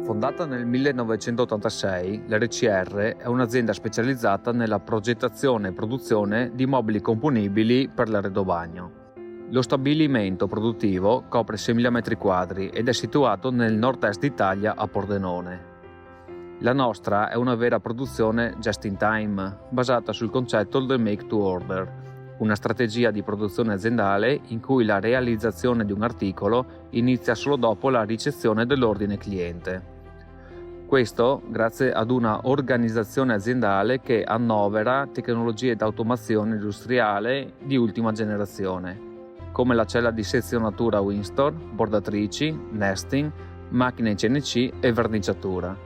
Fondata nel 1986, l'RCR è un'azienda specializzata nella progettazione e produzione di mobili componibili per l'arredo bagno. Lo stabilimento produttivo copre 6.000 m² ed è situato nel nord-est d'Italia a Pordenone. La nostra è una vera produzione just in time, basata sul concetto del make to order, una strategia di produzione aziendale in cui la realizzazione di un articolo inizia solo dopo la ricezione dell'ordine cliente. Questo grazie ad una organizzazione aziendale che annovera tecnologie d'automazione industriale di ultima generazione, come la cella di sezionatura Winstor, bordatrici, nesting, macchine CNC e verniciatura.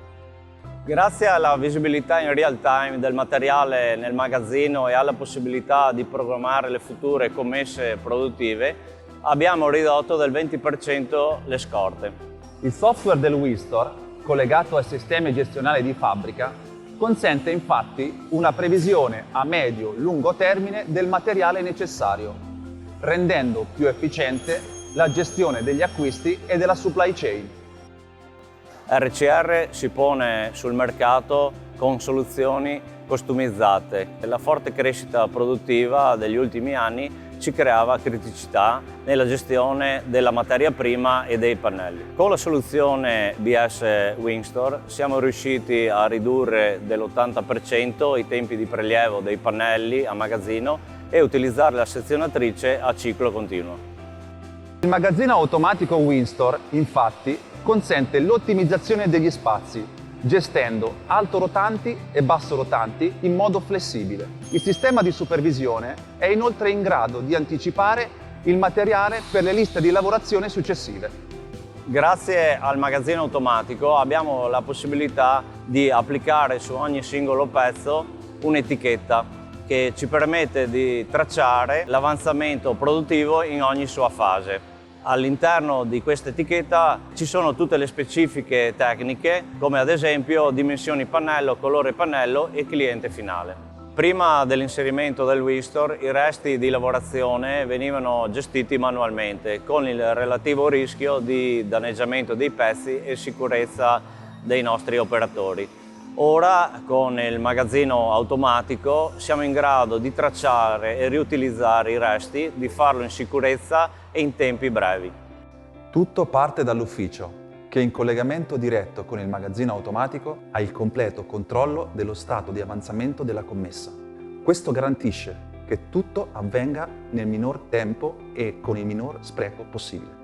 Grazie alla visibilità in real time del materiale nel magazzino e alla possibilità di programmare le future commesse produttive, abbiamo ridotto del 20% le scorte. Il software del Winstor, collegato ai sistemi gestionali di fabbrica, consente infatti una previsione a medio-lungo termine del materiale necessario, rendendo più efficiente la gestione degli acquisti e della supply chain. RCR si pone sul mercato con soluzioni customizzate. La forte crescita produttiva degli ultimi anni ci creava criticità nella gestione della materia prima e dei pannelli. Con la soluzione BS Winstor siamo riusciti a ridurre dell'80% i tempi di prelievo dei pannelli a magazzino e utilizzare la sezionatrice a ciclo continuo. Il magazzino automatico Winstor, infatti, consente l'ottimizzazione degli spazi, gestendo alto rotanti e basso rotanti in modo flessibile. Il sistema di supervisione è inoltre in grado di anticipare il materiale per le liste di lavorazione successive. Grazie al magazzino automatico abbiamo la possibilità di applicare su ogni singolo pezzo un'etichetta che ci permette di tracciare l'avanzamento produttivo in ogni sua fase. All'interno di questa etichetta ci sono tutte le specifiche tecniche, come ad esempio dimensioni pannello, colore pannello e cliente finale. Prima dell'inserimento del Winstor, i resti di lavorazione venivano gestiti manualmente, con il relativo rischio di danneggiamento dei pezzi e sicurezza dei nostri operatori. Ora, con il magazzino automatico, siamo in grado di tracciare e riutilizzare i resti, di farlo in sicurezza e in tempi brevi. Tutto parte dall'ufficio, che in collegamento diretto con il magazzino automatico ha il completo controllo dello stato di avanzamento della commessa. Questo garantisce che tutto avvenga nel minor tempo e con il minor spreco possibile.